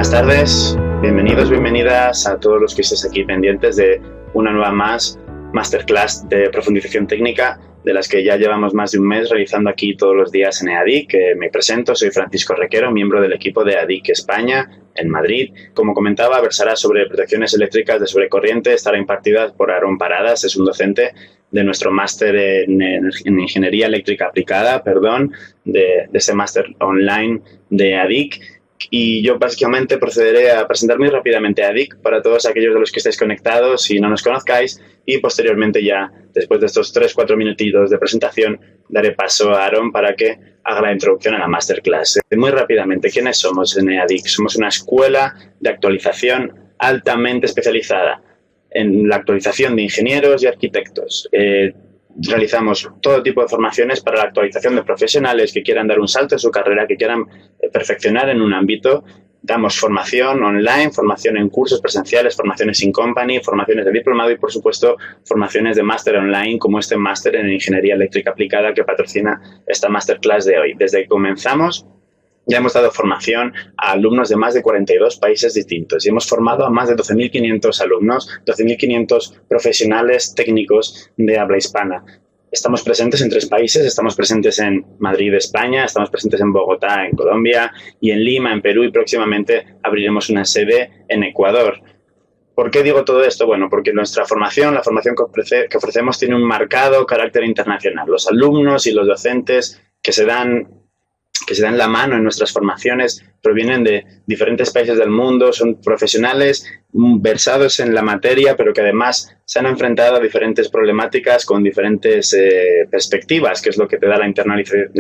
Buenas tardes, bienvenidos, bienvenidas a todos los que estéis aquí pendientes de una nueva masterclass de profundización técnica, de las que ya llevamos más de un mes realizando aquí todos los días en EADIC. Me presento, soy Francisco Requero, miembro del equipo de EADIC España en Madrid. Como comentaba, versará sobre protecciones eléctricas de sobrecorriente, estará impartida por Aarón Paradas, es un docente de nuestro máster en Ingeniería Eléctrica Aplicada, de este máster online de EADIC. Y yo básicamente procederé a presentar muy rápidamente a EADIC para todos aquellos de los que estéis conectados y no nos conozcáis, y posteriormente ya, después de estos 3-4 minutitos de presentación, daré paso a Aarón para que haga la introducción a la masterclass. Muy rápidamente, ¿quiénes somos en EADIC? Somos una escuela de actualización altamente especializada en la actualización de ingenieros y arquitectos. Realizamos todo tipo de formaciones para la actualización de profesionales que quieran dar un salto en su carrera, que quieran perfeccionar en un ámbito. Damos formación online, formación en cursos presenciales, formaciones in company, formaciones de diplomado y, por supuesto, formaciones de máster online, como este máster en Ingeniería Eléctrica Aplicada que patrocina esta masterclass de hoy. Desde que comenzamos, ya hemos dado formación a alumnos de más de 42 países distintos y hemos formado a más de 12.500 alumnos, 12.500 profesionales técnicos de habla hispana. Estamos presentes en 3 países, estamos presentes en Madrid, España, estamos presentes en Bogotá, en Colombia, y en Lima, en Perú, y próximamente abriremos una sede en Ecuador. ¿Por qué digo todo esto? Bueno, porque nuestra formación, la formación que ofrecemos, tiene un marcado carácter internacional. Los alumnos y los docentes que se dan la mano en nuestras formaciones provienen de diferentes países del mundo, son profesionales versados en la materia, pero que además se han enfrentado a diferentes problemáticas con diferentes perspectivas, que es lo que te da la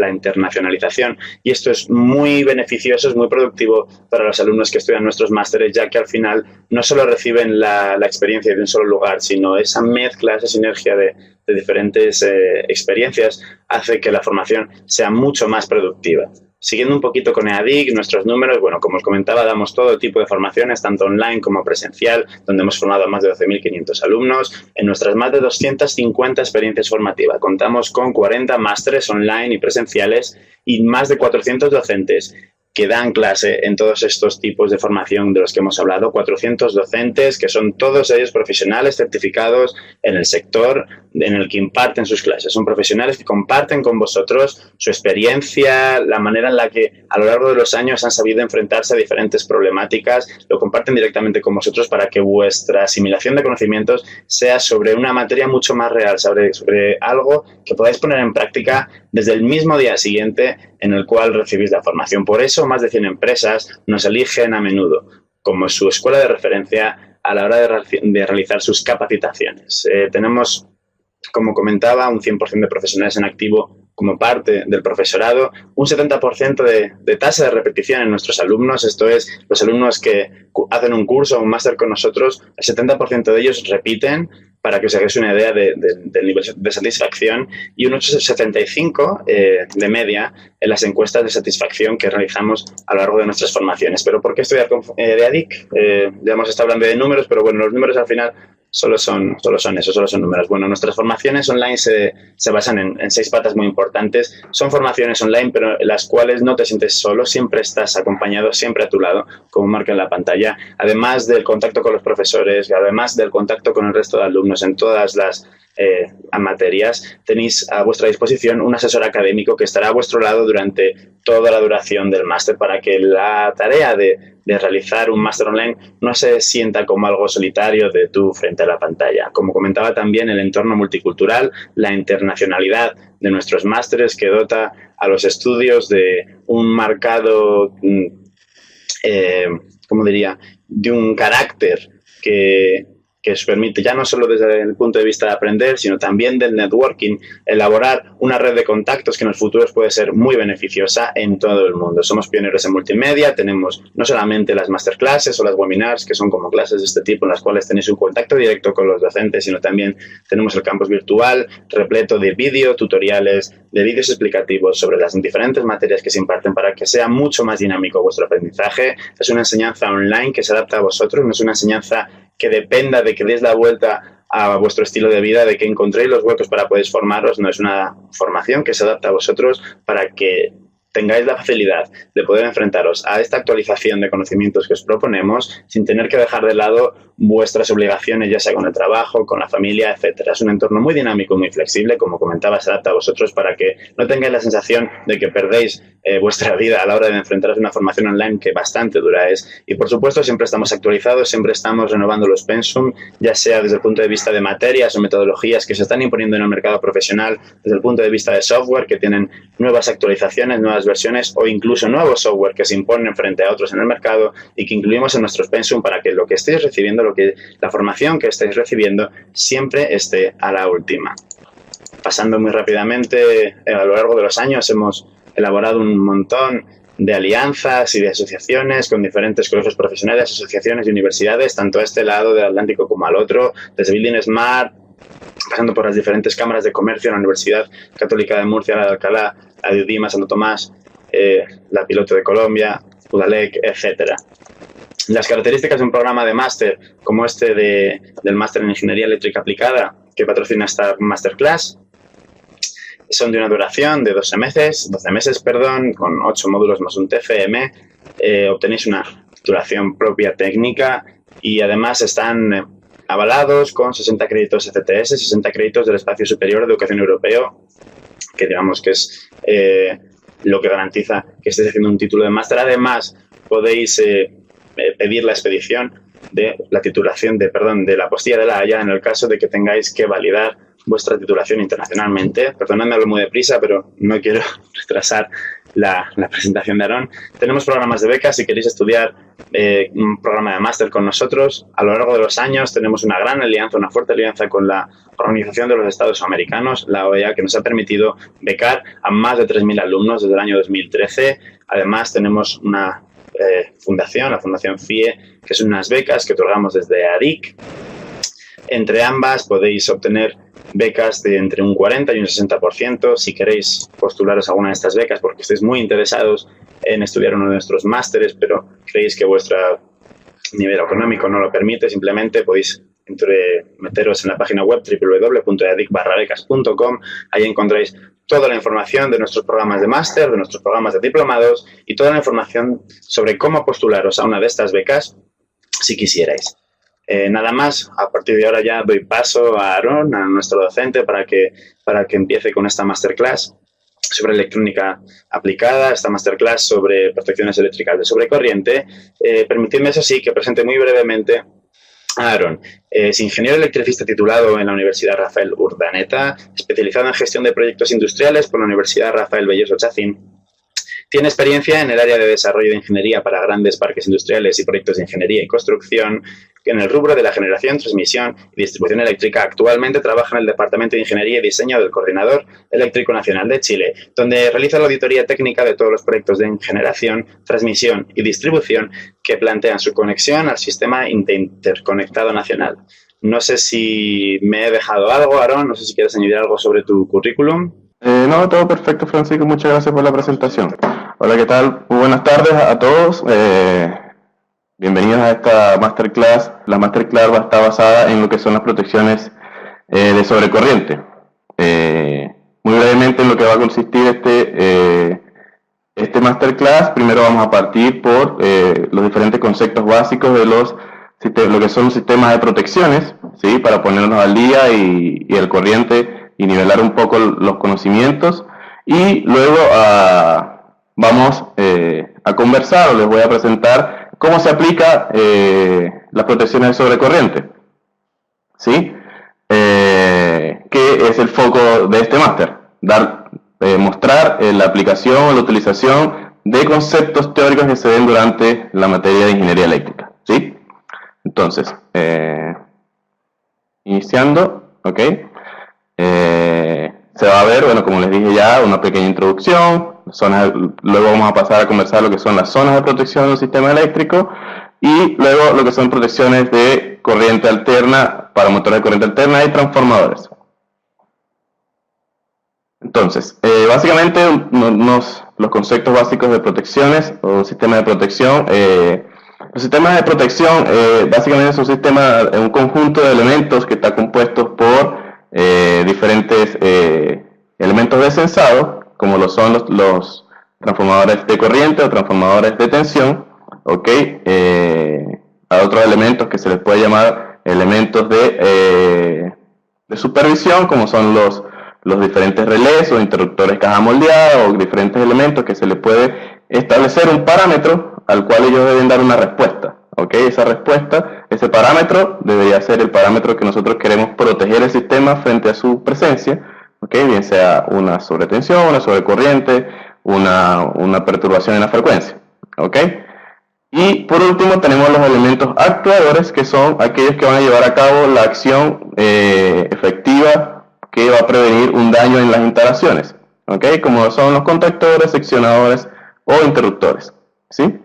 internacionalización. Y esto es muy beneficioso, es muy productivo para los alumnos que estudian nuestros másteres, ya que al final no solo reciben la experiencia de un solo lugar, sino esa mezcla, esa sinergia de diferentes experiencias hace que la formación sea mucho más productiva. Siguiendo un poquito con EADIC, nuestros números, bueno, como os comentaba, damos todo tipo de formaciones, tanto online como presencial, donde hemos formado a más de 12.500 alumnos en nuestras más de 250 experiencias formativas. Contamos con 40 másteres online y presenciales y más de 400 docentes que dan clase en todos estos tipos de formación de los que hemos hablado, 400 docentes que son todos ellos profesionales certificados en el sector en el que imparten sus clases. Son profesionales que comparten con vosotros su experiencia, la manera en la que a lo largo de los años han sabido enfrentarse a diferentes problemáticas, lo comparten directamente con vosotros para que vuestra asimilación de conocimientos sea sobre una materia mucho más real, sobre algo que podáis poner en práctica desde el mismo día siguiente en el cual recibís la formación. Por eso, más de 100 empresas nos eligen a menudo como su escuela de referencia a la hora de realizar sus capacitaciones. Tenemos, como comentaba, un 100% de profesionales en activo como parte del profesorado, un 70% de tasa de repetición en nuestros alumnos. Esto es, los alumnos que hacen un curso o un máster con nosotros, el 70% de ellos repiten, para que os hagáis una idea del nivel de satisfacción, y un 75% de media en las encuestas de satisfacción que realizamos a lo largo de nuestras formaciones. ¿Pero por qué estudiar con EADIC? Ya hemos estado hablando de números, pero bueno, los números al final solo son números. Bueno, nuestras formaciones online se basan en 6 patas muy importantes. Son formaciones online, pero en las cuales no te sientes solo, siempre estás acompañado, siempre a tu lado, como marca en la pantalla. Además del contacto con los profesores, además del contacto con el resto de alumnos en todas las materias, tenéis a vuestra disposición un asesor académico que estará a vuestro lado durante toda la duración del máster, para que la tarea de realizar un máster online no se sienta como algo solitario de tú frente a la pantalla. Como comentaba también, el entorno multicultural, la internacionalidad de nuestros másteres, que dota a los estudios de un marcado, de un carácter que os permite, ya no solo desde el punto de vista de aprender, sino también del networking, elaborar una red de contactos que en los futuros puede ser muy beneficiosa en todo el mundo. Somos pioneros en multimedia, tenemos no solamente las masterclasses o las webinars, que son como clases de este tipo en las cuales tenéis un contacto directo con los docentes, sino también tenemos el campus virtual repleto de tutoriales, de vídeos explicativos sobre las diferentes materias que se imparten, para que sea mucho más dinámico vuestro aprendizaje. Es una enseñanza online que se adapta a vosotros, no es una enseñanza que dependa de que deis la vuelta a vuestro estilo de vida, de que encontréis los huecos para poder formaros. No, es una formación que se adapta a vosotros para que tengáis la facilidad de poder enfrentaros a esta actualización de conocimientos que os proponemos sin tener que dejar de lado vuestras obligaciones, ya sea con el trabajo, con la familia, etcétera. Es un entorno muy dinámico, muy flexible, como comentaba, se adapta a vosotros para que no tengáis la sensación de que perdéis vuestra vida a la hora de enfrentaros a una formación online que bastante dura es. Y por supuesto siempre estamos actualizados, siempre estamos renovando los pensum, ya sea desde el punto de vista de materias o metodologías que se están imponiendo en el mercado profesional, desde el punto de vista de software que tienen nuevas actualizaciones, nuevas versiones o incluso nuevos software que se imponen frente a otros en el mercado y que incluimos en nuestros pensum para que lo que estéis recibiendo, la formación que estáis recibiendo siempre esté a la última. Pasando muy rápidamente, a lo largo de los años hemos elaborado un montón de alianzas y de asociaciones con diferentes colegios profesionales, asociaciones y universidades, tanto a este lado del Atlántico como al otro, desde Building Smart, pasando por las diferentes cámaras de comercio, la Universidad Católica de Murcia, la de Alcalá, la de Udima, Santo Tomás, la Piloto de Colombia, Udalec, etcétera. Las características de un programa de máster como este del máster en Ingeniería Eléctrica Aplicada que patrocina esta Masterclass son de una duración de 12 meses, con 8 módulos más un TFM. Obtenéis una titulación propia técnica y además están avalados con 60 créditos ECTS, 60 créditos del Espacio Superior de Educación Europeo, que digamos que es lo que garantiza que estéis haciendo un título de máster. Además, podéis pedir la expedición de la titulación de la apostilla de la Haya en el caso de que tengáis que validar vuestra titulación internacionalmente. Perdonadme, hablo muy deprisa, pero no quiero retrasar la presentación de Aarón. Tenemos programas de becas si queréis estudiar un programa de máster con nosotros. A lo largo de los años tenemos una gran alianza, una fuerte alianza con la Organización de los Estados Americanos, la OEA, que nos ha permitido becar a más de 3.000 alumnos desde el año 2013. Además, tenemos una fundación, la Fundación FIE, que son unas becas que otorgamos desde ADIC. Entre ambas podéis obtener becas de entre un 40 y un 60% si queréis postularos a alguna de estas becas porque estáis muy interesados en estudiar uno de nuestros másteres, pero creéis que vuestro nivel económico no lo permite. Simplemente podéis meteros en la página web www.eadic.becas.com. Ahí encontráis toda la información de nuestros programas de máster, de nuestros programas de diplomados y toda la información sobre cómo postularos a una de estas becas si quisierais. Nada más, a partir de ahora ya doy paso a Aarón, a nuestro docente, para que empiece con esta masterclass sobre electrónica aplicada, esta masterclass sobre protecciones eléctricas de sobrecorriente. Permitidme, eso sí, que presente muy brevemente a Aarón. Es ingeniero electricista titulado en la Universidad Rafael Urdaneta, especializado en gestión de proyectos industriales por la Universidad Rafael Belloso Chacín. Tiene experiencia en el área de desarrollo de ingeniería para grandes parques industriales y proyectos de ingeniería y construcción en el rubro de la generación, transmisión y distribución eléctrica. Actualmente trabaja en el Departamento de Ingeniería y Diseño del Coordinador Eléctrico Nacional de Chile, donde realiza la auditoría técnica de todos los proyectos de generación, transmisión y distribución que plantean su conexión al sistema interconectado nacional. No sé si me he dejado algo, Aarón, no sé si quieres añadir algo sobre tu currículum. No, todo perfecto, Francisco. Muchas gracias por la presentación. Hola, ¿qué tal? Muy buenas tardes a todos. Bienvenidos a esta masterclass. La masterclass está basada en lo que son las protecciones de sobrecorriente. Muy brevemente en lo que va a consistir este masterclass, primero vamos a partir por los diferentes conceptos básicos de lo que son los sistemas de protecciones, ¿sí? Para ponernos al día y el corriente y nivelar un poco los conocimientos, y luego vamos a conversar, o les voy a presentar cómo se aplica las protecciones de sobrecorriente, ¿sí? Que es el foco de este máster, mostrar la aplicación o la utilización de conceptos teóricos que se ven durante la materia de ingeniería eléctrica, ¿sí? Entonces, iniciando, ¿ok? Se va a ver, bueno, como les dije ya, una pequeña introducción, luego vamos a pasar a conversar lo que son las zonas de protección del sistema eléctrico y luego lo que son protecciones de corriente alterna para motores de corriente alterna y transformadores. Entonces, básicamente los conceptos básicos de protecciones o un sistema de protección. Los sistemas de protección básicamente es un conjunto de elementos que está compuesto por diferentes elementos de sensado, como lo son transformadores de corriente o transformadores de tensión, ¿ok? A otros elementos que se les puede llamar elementos de supervisión, como son los diferentes relés o interruptores caja moldeada o diferentes elementos que se les puede establecer un parámetro al cual ellos deben dar una respuesta. ¿Ok? Esa respuesta, ese parámetro debería ser el parámetro que nosotros queremos proteger el sistema frente a su presencia, ¿ok? Bien sea una sobretensión, una sobrecorriente, una perturbación en la frecuencia, ¿ok? Y por último tenemos los elementos actuadores, que son aquellos que van a llevar a cabo la acción efectiva que va a prevenir un daño en las instalaciones, ¿ok? Como son los contactores, seccionadores o interruptores, ¿sí?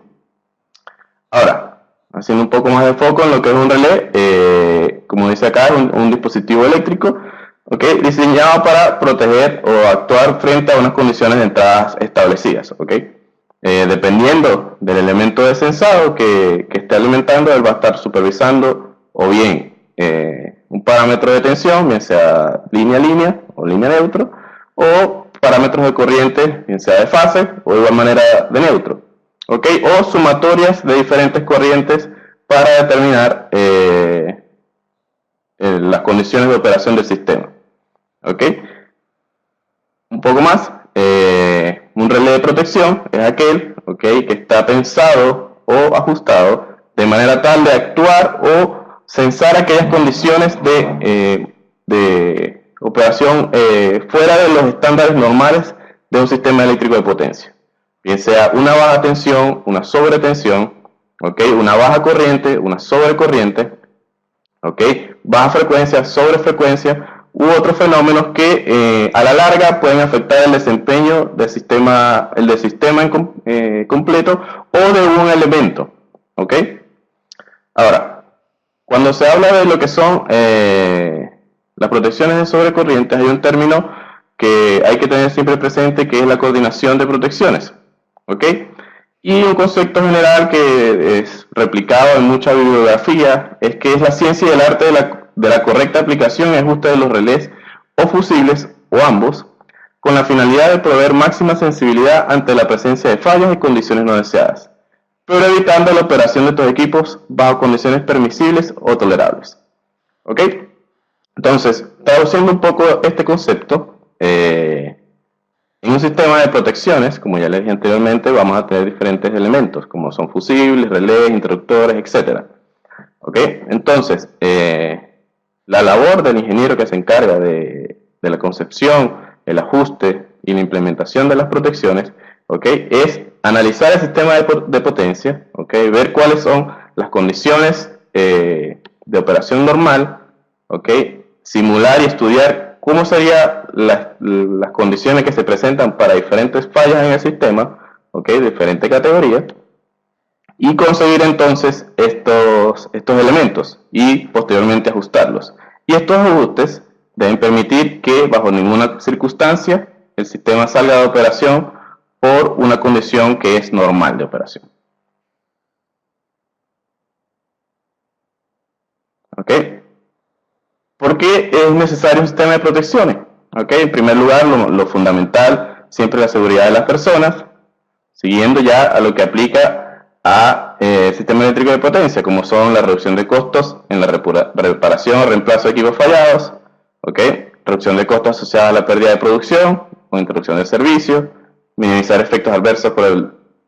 Ahora, haciendo un poco más de foco en lo que es un relé, como dice acá, un dispositivo eléctrico, ¿okay? Diseñado para proteger o actuar frente a unas condiciones de entradas establecidas, ¿okay? Dependiendo del elemento de sensado que esté alimentando, él va a estar supervisando o bien un parámetro de tensión, bien sea línea a línea o línea neutro, o parámetros de corriente, bien sea de fase o de igual manera de neutro, ¿ok? O sumatorias de diferentes corrientes para determinar las condiciones de operación del sistema, ¿ok? Un poco más, un relé de protección es aquel, ¿ok?, que está pensado o ajustado de manera tal de actuar o censar aquellas condiciones de operación fuera de los estándares normales de un sistema eléctrico de potencia. Bien sea una baja tensión, una sobretensión, ¿ok?, una baja corriente, una sobrecorriente, ¿ok?, baja frecuencia, sobrefrecuencia, u otros fenómenos que a la larga pueden afectar el desempeño del sistema, completo o de un elemento, ¿ok? Ahora, cuando se habla de lo que son las protecciones de sobrecorrientes, hay un término que hay que tener siempre presente, que es la coordinación de protecciones, ¿ok? Y un concepto general que es replicado en mucha bibliografía es que es la ciencia y el arte de la correcta aplicación y ajuste de los relés o fusibles, o ambos, con la finalidad de proveer máxima sensibilidad ante la presencia de fallas y condiciones no deseadas, pero evitando la operación de estos equipos bajo condiciones permisibles o tolerables. ¿Ok? Entonces, traduciendo un poco este concepto, en un sistema de protecciones, como ya les dije anteriormente, vamos a tener diferentes elementos, como son fusibles, relés, interruptores, etc. ¿Ok? Entonces, la labor del ingeniero que se encarga de la concepción, el ajuste y la implementación de las protecciones, ¿ok?, es analizar el sistema de potencia, ¿ok?, ver cuáles son las condiciones de operación normal, ¿ok?, simular y estudiar cómo serían las condiciones que se presentan para diferentes fallas en el sistema, ¿ok?, de diferentes categorías, y conseguir entonces estos elementos y posteriormente ajustarlos. Y estos ajustes deben permitir que bajo ninguna circunstancia el sistema salga de operación por una condición que es normal de operación. ¿Ok? ¿Por qué es necesario un sistema de protecciones? ¿Ok? En primer lugar, lo fundamental siempre es la seguridad de las personas, siguiendo ya a lo que aplica a sistema eléctrico de potencia, como son la reducción de costos en la reparación o reemplazo de equipos fallados, ¿okay?, reducción de costos asociadas a la pérdida de producción o interrupción del servicio, minimizar efectos adversos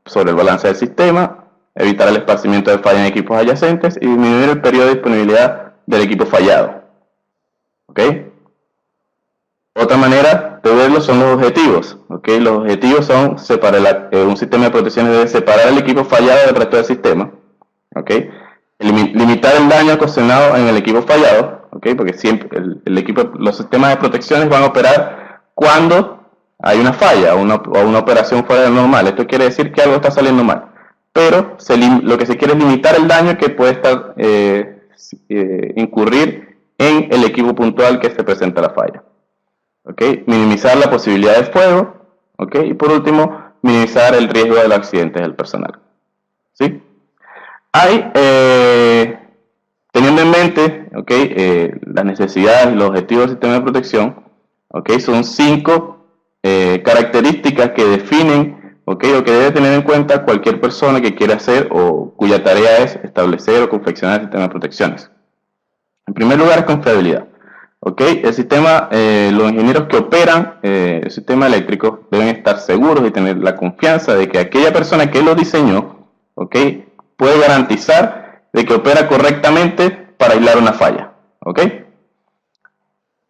sobre el balance del sistema, evitar el esparcimiento de fallas en equipos adyacentes y disminuir el periodo de disponibilidad del equipo fallado. ¿Okay? Otra manera de verlo son los objetivos. ¿Okay? Los objetivos son un sistema de protecciones debe separar el equipo fallado del resto del sistema. ¿Okay? Limitar el daño ocasionado en el equipo fallado. ¿Okay? Porque siempre los sistemas de protecciones van a operar cuando hay una falla o una operación fuera de lo normal. Esto quiere decir que algo está saliendo mal. Pero lo que se quiere es limitar el daño que puede estar incurrir en el equipo puntual que se presenta la falla. ¿Okay? Minimizar la posibilidad de fuego, ¿okay? Y por último, minimizar el riesgo de los accidentes del personal. ¿Sí? Teniendo en mente, ¿okay?, las necesidades y los objetivos del sistema de protección, ¿okay?, son 5 características que definen, ¿ok? O que debe tener en cuenta cualquier persona que quiera hacer o cuya tarea es establecer o confeccionar el sistema de protecciones. En primer lugar es confiabilidad. ¿Ok? El sistema, los ingenieros que operan el sistema eléctrico deben estar seguros y tener la confianza de que aquella persona que lo diseñó, ¿ok?, puede garantizar de que opera correctamente para aislar una falla. ¿Ok?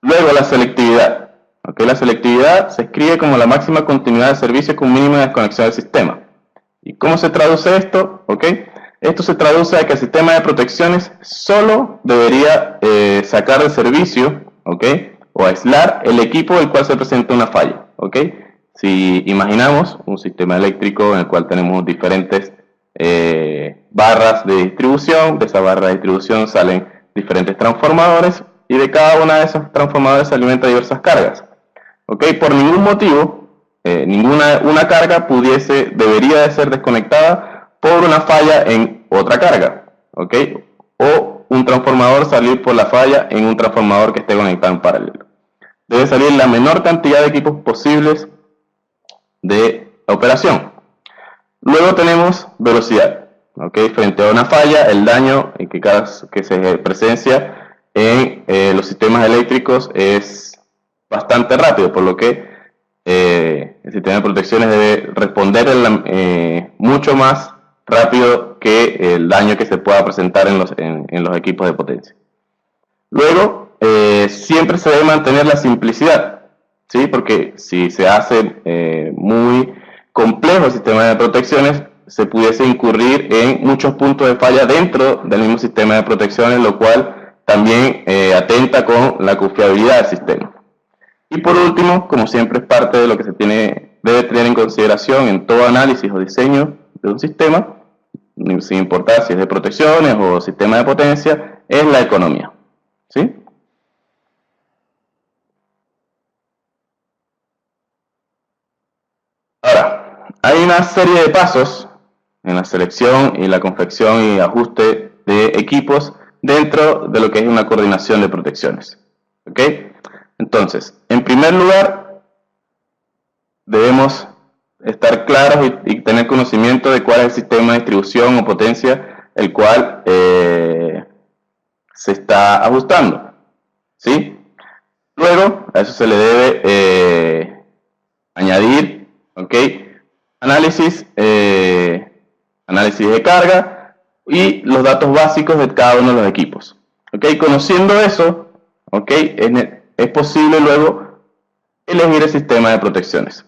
Luego la selectividad. ¿Ok? La selectividad se escribe como la máxima continuidad de servicio con mínima desconexión del sistema. ¿Y cómo se traduce esto? ¿Ok? Esto se traduce a que el sistema de protecciones solo debería sacar de servicio, ¿ok?, o aislar el equipo del cual se presenta una falla, ¿ok? Si imaginamos un sistema eléctrico en el cual tenemos diferentes barras de distribución, de esa barra de distribución salen diferentes transformadores y de cada una de esos transformadores se alimenta diversas cargas, ¿ok? Por ningún motivo, una carga debería de ser desconectada por una falla en otra carga, ¿ok? O un transformador salir por la falla en un transformador que esté conectado en paralelo. Debe salir la menor cantidad de equipos posibles de operación. Luego tenemos velocidad, ¿ok? Frente a una falla, el daño que se presencia en los sistemas eléctricos es bastante rápido, por lo que el sistema de protecciones debe responder mucho más rápido que el daño que se pueda presentar en los equipos de potencia. Luego, siempre se debe mantener la simplicidad, ¿sí? Porque si se hace muy complejo el sistema de protecciones, se pudiese incurrir en muchos puntos de falla dentro del mismo sistema de protecciones, lo cual también atenta con la confiabilidad del sistema. Y por último, como siempre es parte de lo que debe tener en consideración en todo análisis o diseño de un sistema, sin importar si es de protecciones o sistema de potencia, es la economía, ¿sí? Ahora, hay una serie de pasos en la selección y la confección y ajuste de equipos dentro de lo que es una coordinación de protecciones, ¿ok? Entonces, en primer lugar, debemos estar claros y tener conocimiento de cuál es el sistema de distribución o potencia el cual se está ajustando, ¿sí? Luego, a eso se le debe añadir, ¿ok?, análisis de carga y los datos básicos de cada uno de los equipos, ¿ok? Conociendo eso, ¿ok?, es posible luego elegir el sistema de protecciones.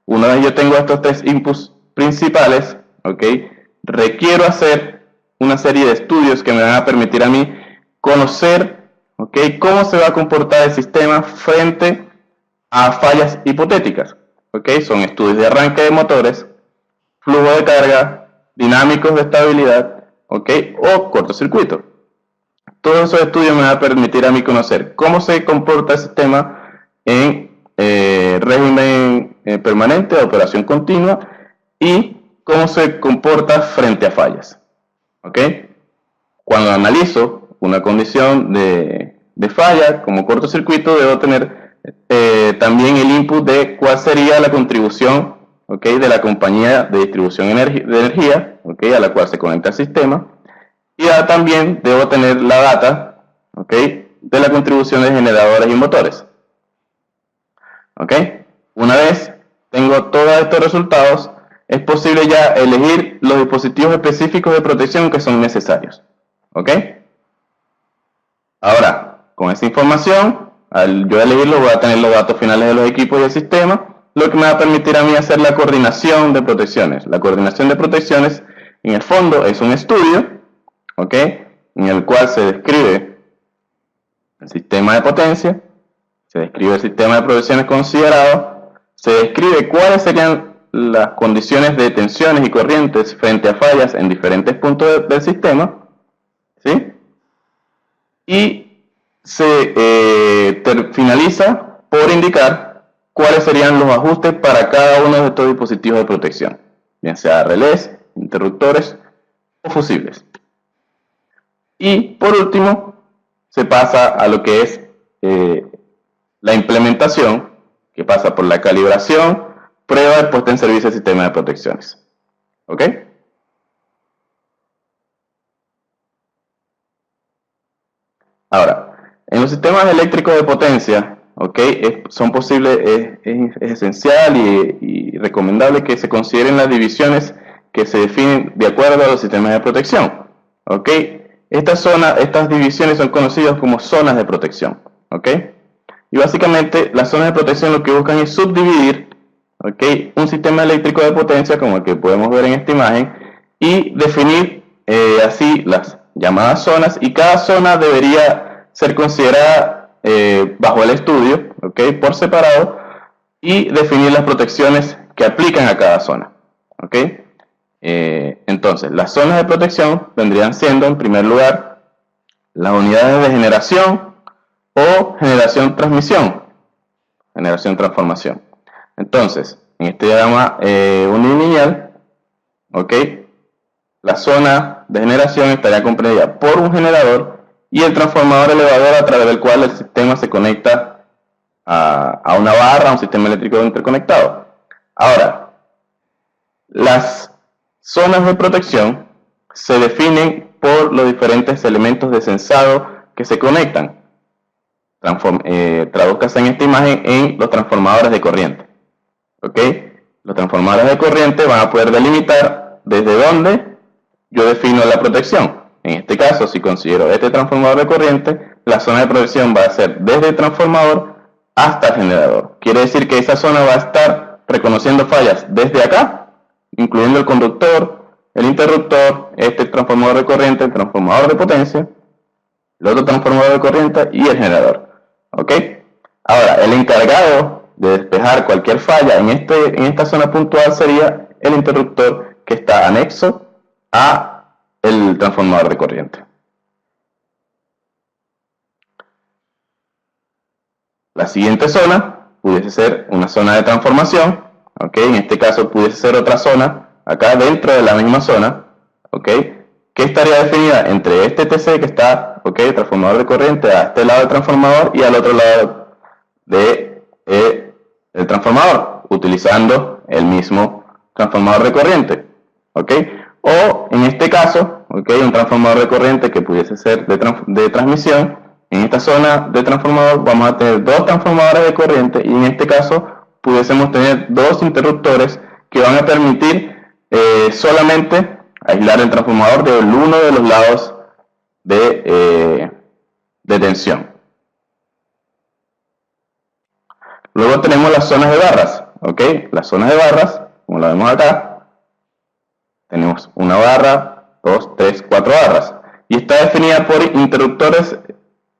Una vez yo tengo estos tres inputs principales, ¿ok?, requiero hacer una serie de estudios que me van a permitir a mí conocer, ¿ok?, cómo se va a comportar el sistema frente a fallas hipotéticas, ¿ok? Son estudios de arranque de motores, flujo de carga, dinámicos de estabilidad, ¿ok?, o cortocircuito. Todos esos estudios me van a permitir a mí conocer cómo se comporta el sistema en régimen permanente de operación continua y cómo se comporta frente a fallas, ¿ok? Cuando analizo una condición de falla como cortocircuito, debo tener también el input de cuál sería la contribución, ¿ok?, de la compañía de distribución de energía, ¿ok?, a la cual se conecta el sistema. Y también debo tener la data, ¿ok?, de la contribución de generadores y motores. ¿Ok? Una vez tengo todos estos resultados, es posible ya elegir los dispositivos específicos de protección que son necesarios. ¿Ok? Ahora, con esa información, al yo elegirlo, voy a tener los datos finales de los equipos y del sistema, lo que me va a permitir a mí hacer la coordinación de protecciones. La coordinación de protecciones, en el fondo, es un estudio, ¿ok?, en el cual se describe el sistema de potencia, se describe el sistema de protecciones considerado, se describe cuáles serían las condiciones de tensiones y corrientes frente a fallas en diferentes puntos del sistema, ¿sí? Y se finaliza por indicar cuáles serían los ajustes para cada uno de estos dispositivos de protección, bien sea relés, interruptores o fusibles. Y por último, se pasa a lo que es la implementación, que pasa por la calibración, prueba de puesta en servicio del sistema de protecciones. ¿Ok? Ahora, en los sistemas eléctricos de potencia, ¿ok? Son posibles, es esencial y recomendable que se consideren las divisiones que se definen de acuerdo a los sistemas de protección. ¿Ok? Estas divisiones son conocidas como zonas de protección. ¿Ok? Y básicamente las zonas de protección lo que buscan es subdividir, ¿ok?, un sistema eléctrico de potencia como el que podemos ver en esta imagen y definir así las llamadas zonas, y cada zona debería ser considerada bajo el estudio, ¿ok?, por separado, y definir las protecciones que aplican a cada zona. ¿Ok? Entonces, las zonas de protección vendrían siendo, en primer lugar, las unidades de generación o generación-transmisión, generación-transformación. Entonces, en este diagrama unilineal, ¿ok?, la zona de generación estaría comprendida por un generador y el transformador elevador a través del cual el sistema se conecta a una barra, a un sistema eléctrico interconectado. Ahora, las zonas de protección se definen por los diferentes elementos de sensado que se conectan. Tradúzcase en esta imagen en los transformadores de corriente. ¿Ok? Los transformadores de corriente van a poder delimitar desde dónde yo defino la protección. En este caso, si considero este transformador de corriente, la zona de protección va a ser desde el transformador hasta el generador. Quiere decir que esa zona va a estar reconociendo fallas desde acá, incluyendo el conductor, el interruptor, este transformador de corriente, el transformador de potencia, el otro transformador de corriente y el generador. ¿Ok? Ahora, el encargado de despejar cualquier falla en esta zona puntual sería el interruptor que está anexo a el transformador de corriente. La siguiente zona pudiese ser una zona de transformación, ¿ok? En este caso pudiese ser otra zona acá dentro de la misma zona, ¿ok?, que estaría definida entre este TC que está, ¿ok?, el transformador de corriente a este lado del transformador y al otro lado del transformador, utilizando el mismo transformador de corriente. ¿Ok? O en este caso, ¿ok?, un transformador de corriente que pudiese ser de transmisión. En esta zona de transformador vamos a tener dos transformadores de corriente y en este caso pudiésemos tener dos interruptores que van a permitir solamente aislar el transformador de uno de los lados de tensión. Luego tenemos las zonas de barras. ¿Ok? Las zonas de barras, como la vemos acá, tenemos una barra, 2, 3, 4 barras. Y está definida por interruptores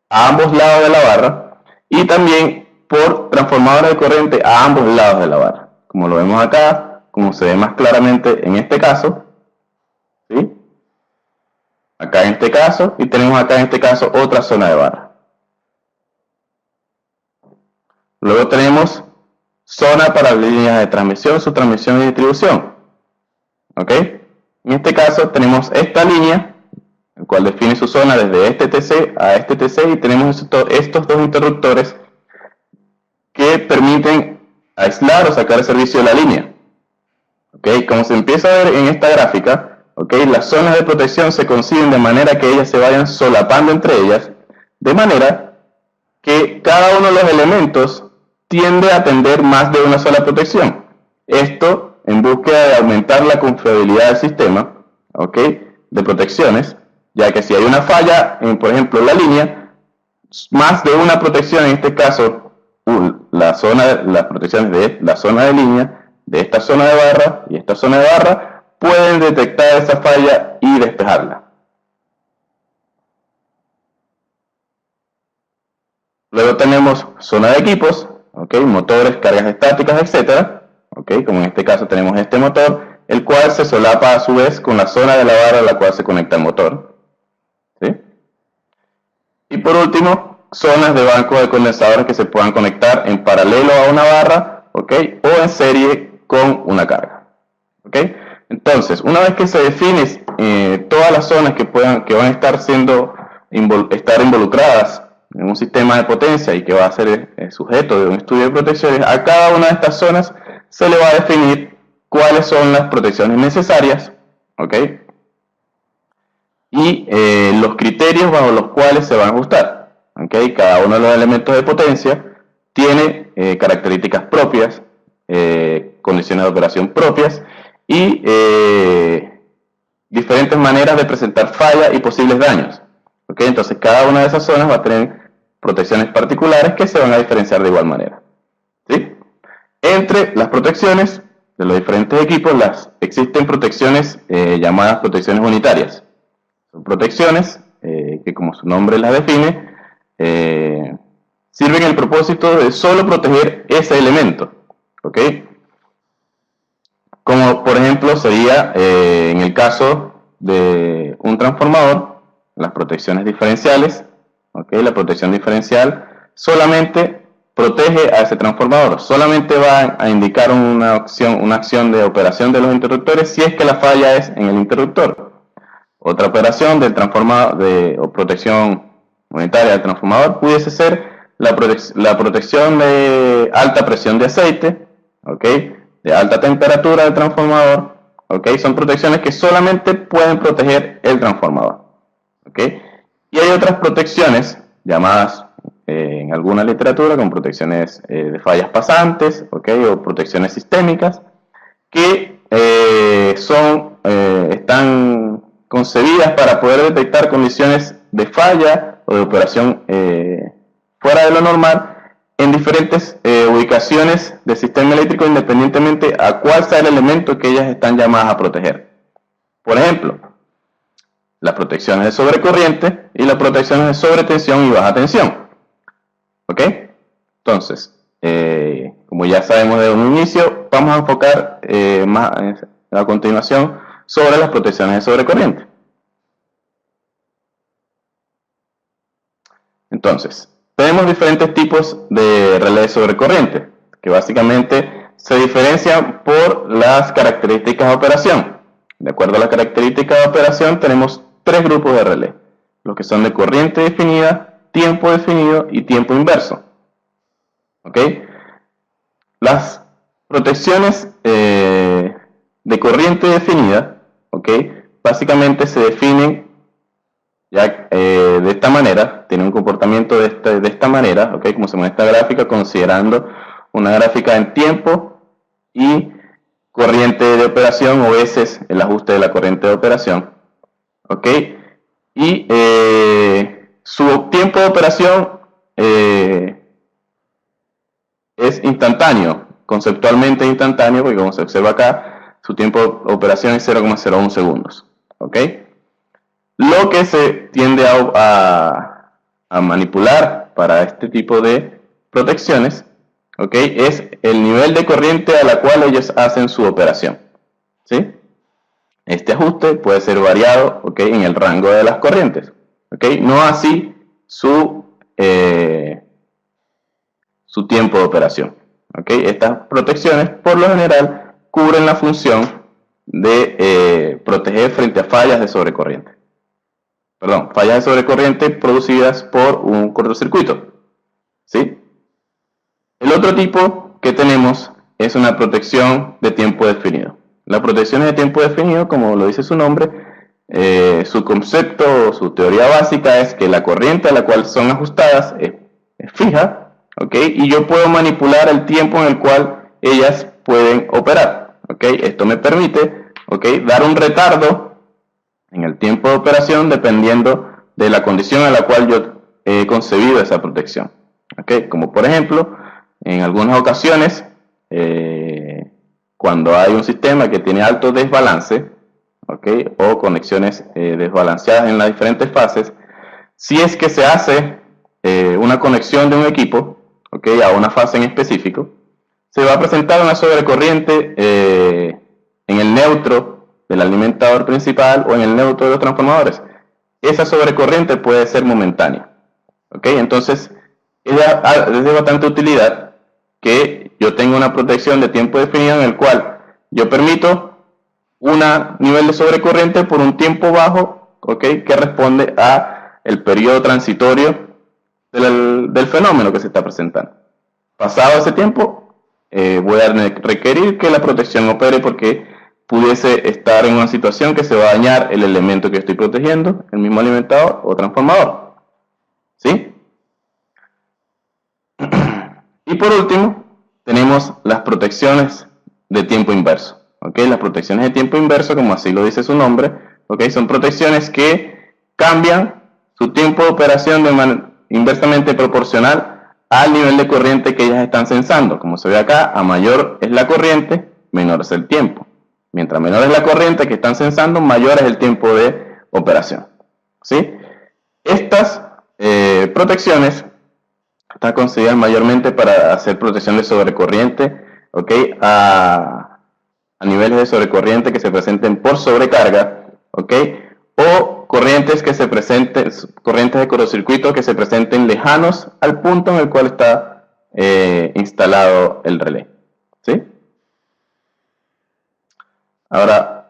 a ambos lados de la barra y también por transformadores de corriente a ambos lados de la barra. Como lo vemos acá, como se ve más claramente en este caso, ¿sí?, acá en este caso, y tenemos acá en este caso otra zona de barra. Luego tenemos zona para líneas de transmisión, subtransmisión y distribución. ¿Ok? En este caso tenemos esta línea, el cual define su zona desde este TC a este TC, y tenemos estos dos interruptores que permiten aislar o sacar el servicio de la línea. ¿Ok? Como se empieza a ver en esta gráfica, ¿ok?, las zonas de protección se conciben de manera que ellas se vayan solapando entre ellas, de manera que cada uno de los elementos tiende a atender más de una sola protección. Esto en búsqueda de aumentar la confiabilidad del sistema, ¿ok?, de protecciones, ya que si hay una falla en, por ejemplo, la línea, más de una protección, en este caso las protecciones de la zona de línea, de esta zona de barra y esta zona de barra, pueden detectar esa falla y despejarla. Luego tenemos zona de equipos, ¿ok?, motores, cargas estáticas, etcétera. ¿Ok? Como en este caso tenemos este motor, el cual se solapa a su vez con la zona de la barra a la cual se conecta el motor. ¿Sí? Y por último, zonas de banco de condensadores que se puedan conectar en paralelo a una barra, ¿ok?, o en serie con una carga. ¿Ok? Entonces, una vez que se definen todas las zonas que van a estar involucradas en un sistema de potencia y que va a ser sujeto de un estudio de protecciones, a cada una de estas zonas se le va a definir cuáles son las protecciones necesarias, ¿ok? Y los criterios bajo los cuales se van a ajustar, ¿ok? Cada uno de los elementos de potencia tiene características propias, condiciones de operación propias y diferentes maneras de presentar fallas y posibles daños, ¿ok? Entonces cada una de esas zonas va a tener protecciones particulares que se van a diferenciar de igual manera, ¿sí? Entre las protecciones de los diferentes equipos existen protecciones llamadas protecciones unitarias. Son protecciones que, como su nombre las define, sirven el propósito de solo proteger ese elemento, ¿ok? Como por ejemplo sería en el caso de un transformador, las protecciones diferenciales, ¿ok? La protección diferencial solamente protege a ese transformador, solamente va a indicar una acción de operación de los interruptores si es que la falla es en el interruptor. Otra operación del transformador o protección unitaria del transformador pudiese ser la protección de alta presión de aceite, ¿ok? De alta temperatura del transformador, ¿ok? Son protecciones que solamente pueden proteger el transformador, ¿ok? Y hay otras protecciones llamadas en alguna literatura como protecciones de fallas pasantes, ¿ok? O protecciones sistémicas que están concebidas para poder detectar condiciones de falla o de operación fuera de lo normal en diferentes ubicaciones del sistema eléctrico independientemente a cuál sea el elemento que ellas están llamadas a proteger. Por ejemplo, las protecciones de sobrecorriente y las protecciones de sobretensión y baja tensión. ¿Ok? Entonces, como ya sabemos de un inicio, vamos a enfocar más a continuación sobre las protecciones de sobrecorriente. Entonces, tenemos diferentes tipos de relés sobrecorriente, que básicamente se diferencian por las características de operación. De acuerdo a las características de operación, tenemos tres grupos de relé, los que son de corriente definida, tiempo definido y tiempo inverso. ¿Ok? Las protecciones de corriente definida, ¿ok? Básicamente se definen ya de esta manera, tienen un comportamiento de esta manera, ¿ok? Como se muestra esta gráfica, considerando una gráfica en tiempo y corriente de operación, o ese es el ajuste de la corriente de operación, ¿ok? Y su tiempo de operación es instantáneo, conceptualmente instantáneo, porque como se observa acá, su tiempo de operación es 0,01 segundos, ¿ok? Lo que se tiende a manipular para este tipo de protecciones, ¿ok? Es el nivel de corriente a la cual ellos hacen su operación, ¿sí? Este ajuste puede ser variado, ¿ok? En el rango de las corrientes, ¿ok? No así su tiempo de operación, ¿ok? Estas protecciones, por lo general, cubren la función de proteger frente a fallas de sobrecorriente. Perdón, fallas de sobrecorriente producidas por un cortocircuito, ¿sí? El otro tipo que tenemos es una protección de tiempo definido. Las protecciones de tiempo definido, como lo dice su nombre, su concepto, su teoría básica es que la corriente a la cual son ajustadas es fija, ¿ok? Y yo puedo manipular el tiempo en el cual ellas pueden operar, ¿ok? Esto me permite, ¿ok?, dar un retardo en el tiempo de operación dependiendo de la condición a la cual yo he concebido esa protección, ¿ok? Como por ejemplo, en algunas ocasiones, cuando hay un sistema que tiene alto desbalance, ¿ok?, o conexiones desbalanceadas en las diferentes fases, si es que se hace una conexión de un equipo, ¿ok?, a una fase en específico, se va a presentar una sobrecorriente en el neutro del alimentador principal o en el neutro de los transformadores. Esa sobrecorriente puede ser momentánea, ¿ok? Entonces es de bastante utilidad que yo tenga una protección de tiempo definido en el cual yo permito un nivel de sobrecorriente por un tiempo bajo, ¿ok?, que responde a el periodo transitorio del fenómeno que se está presentando. Pasado ese tiempo, voy a requerir que la protección opere porque pudiese estar en una situación que se va a dañar el elemento que estoy protegiendo, el mismo alimentador o transformador. ¿Sí? Y por último, tenemos las protecciones de tiempo inverso. ¿Okay? Las protecciones de tiempo inverso, como así lo dice su nombre, ¿okay? Son protecciones que cambian su tiempo de operación de manera inversamente proporcional al nivel de corriente que ellas están sensando. Como se ve acá, a mayor es la corriente, menor es el tiempo. Mientras menor es la corriente que están sensando, mayor es el tiempo de operación. ¿Sí? Estas protecciones están consideradas mayormente para hacer protección de sobrecorriente, ¿okay? A niveles de sobrecorriente que se presenten por sobrecarga, ¿okay? O corrientes que se presenten, corrientes de cortocircuito que se presenten lejanos al punto en el cual está instalado el relé. ¿Sí? Ahora,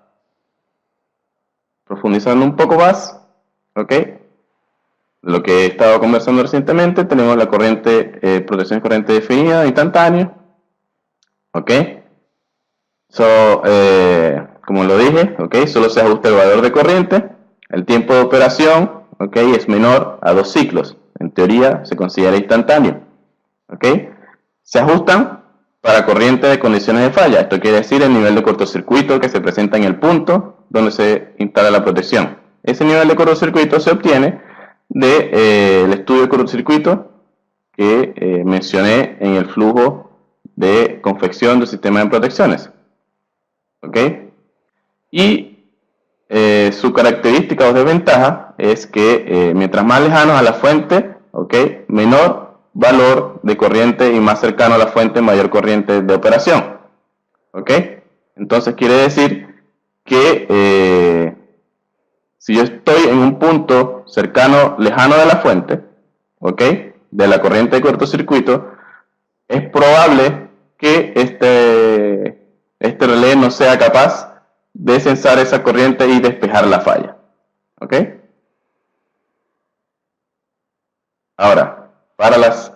profundizando un poco más, ¿ok? Lo que he estado conversando recientemente, tenemos la corriente, protección de corriente definida, instantánea, ¿ok? Como lo dije, ¿ok? Solo se ajusta el valor de corriente, el tiempo de operación, ¿ok? Es menor a 2 ciclos, en teoría se considera instantáneo, ¿ok? Se ajustan para corriente de condiciones de falla. Esto quiere decir el nivel de cortocircuito que se presenta en el punto donde se instala la protección. Ese nivel de cortocircuito se obtiene del estudio de cortocircuito que mencioné en el flujo de confección del sistema de protecciones. ¿Ok? Y su característica o desventaja es que mientras más lejanos a la fuente, ¿ok? Menor valor de corriente y más cercano a la fuente, mayor corriente de operación. ¿Ok? Entonces quiere decir que si yo estoy en un punto cercano, lejano de la fuente, ¿ok? De la corriente de cortocircuito, es probable que este relé no sea capaz de censar esa corriente y despejar la falla. ¿Ok? Ahora, para las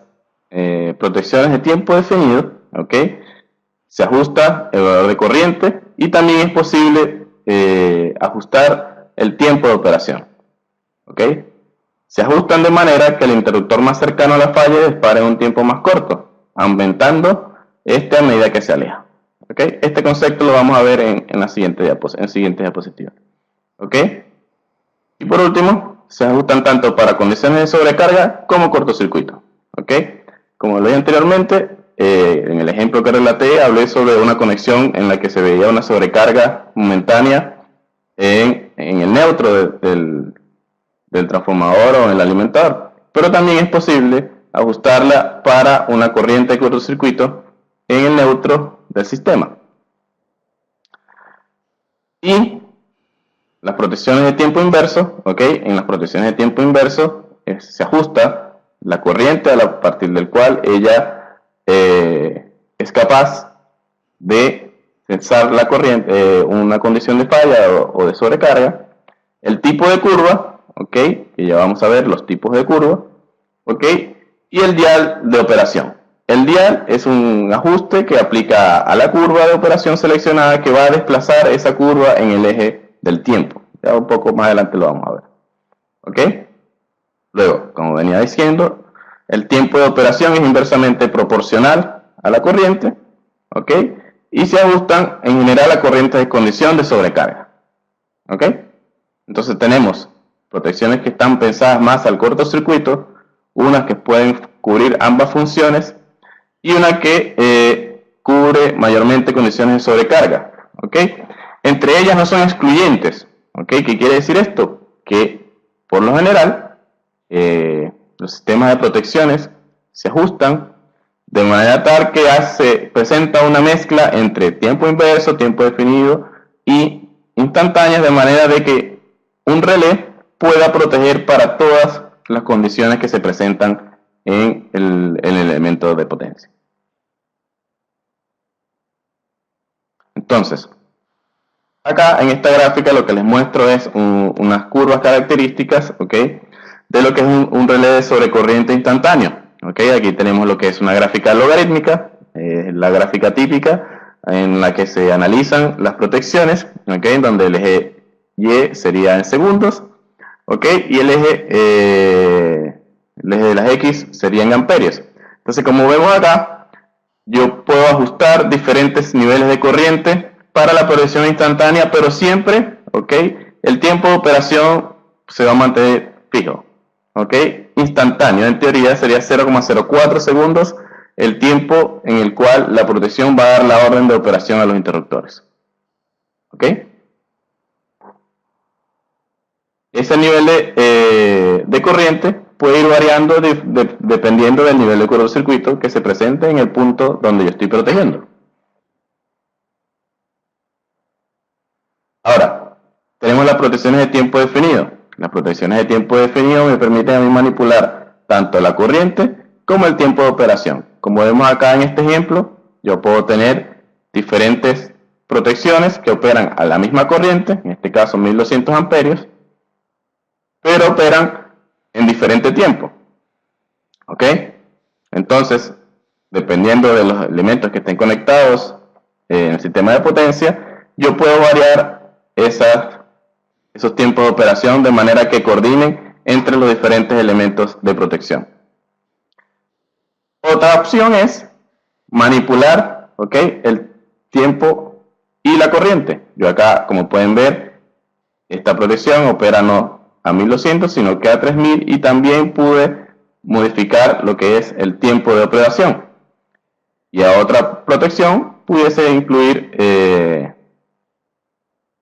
protecciones de tiempo definido, ¿ok? Se ajusta el valor de corriente y también es posible ajustar el tiempo de operación. ¿Ok? Se ajustan de manera que el interruptor más cercano a la falla dispare en un tiempo más corto, aumentando a medida que se aleja. ¿Okay? Este concepto lo vamos a ver en la siguiente diapositiva. ¿Okay? Y por último, se ajustan tanto para condiciones de sobrecarga como cortocircuito. ¿Okay? Como lo dije anteriormente, en el ejemplo que relaté, hablé sobre una conexión en la que se veía una sobrecarga momentánea en el neutro del transformador o en el alimentador. Pero también es posible ajustarla para una corriente de cortocircuito en el neutro del sistema. Y las protecciones de tiempo inverso, ¿ok? En las protecciones de tiempo inverso se ajusta la corriente a partir del cual ella es capaz de censar la corriente, una condición de falla o de sobrecarga, el tipo de curva, ¿ok? Que ya vamos a ver los tipos de curva, ¿ok? Y el dial de operación. El dial es un ajuste que aplica a la curva de operación seleccionada que va a desplazar esa curva en el eje del tiempo. Ya un poco más adelante lo vamos a ver. ¿Ok? Luego, como venía diciendo, el tiempo de operación es inversamente proporcional a la corriente. ¿Ok? Y se ajustan en general a corrientes de condición de sobrecarga. ¿Ok? Entonces tenemos protecciones que están pensadas más al cortocircuito, unas que pueden cubrir ambas funciones y una que cubre mayormente condiciones de sobrecarga. ¿Ok? Entre ellas no son excluyentes. ¿Ok? ¿Qué quiere decir esto? Que por lo general los sistemas de protecciones se ajustan de manera tal que se presenta una mezcla entre tiempo inverso, tiempo definido y instantáneas, de manera de que un relé pueda proteger para todas las condiciones que se presentan en el elemento de potencia. Entonces, acá en esta gráfica lo que les muestro es unas curvas características, ¿ok?, de lo que es un relé de sobrecorriente instantáneo. ¿Ok? Aquí tenemos lo que es una gráfica logarítmica, la gráfica típica en la que se analizan las protecciones, ¿okay? Donde el eje Y sería en segundos, ¿okay? Y el eje de las X sería en amperios. Entonces, como vemos acá, yo puedo ajustar diferentes niveles de corriente para la protección instantánea, pero siempre, ¿okay? El tiempo de operación se va a mantener fijo, ¿okay? Instantáneo, en teoría sería 0,04 segundos el tiempo en el cual la protección va a dar la orden de operación a los interruptores, ¿okay? Ese nivel de corriente puede ir variando dependiendo del nivel de cortocircuito que se presente en el punto donde yo estoy protegiendo. Ahora, tenemos las protecciones de tiempo definido. Las protecciones de tiempo definido me permiten a mí manipular tanto la corriente como el tiempo de operación. Como vemos acá en este ejemplo, yo puedo tener diferentes protecciones que operan a la misma corriente, en este caso 1200 amperios, pero operan en diferente tiempo, ¿ok? Entonces, dependiendo de los elementos que estén conectados en el sistema de potencia, yo puedo variar esos tiempos de operación de manera que coordinen entre los diferentes elementos de protección. Otra opción es manipular, ¿ok?, el tiempo y la corriente. Yo acá, como pueden ver, esta protección opera no a 1200, sino que a 3000, y también pude modificar lo que es el tiempo de operación. Y a otra protección pudiese incluir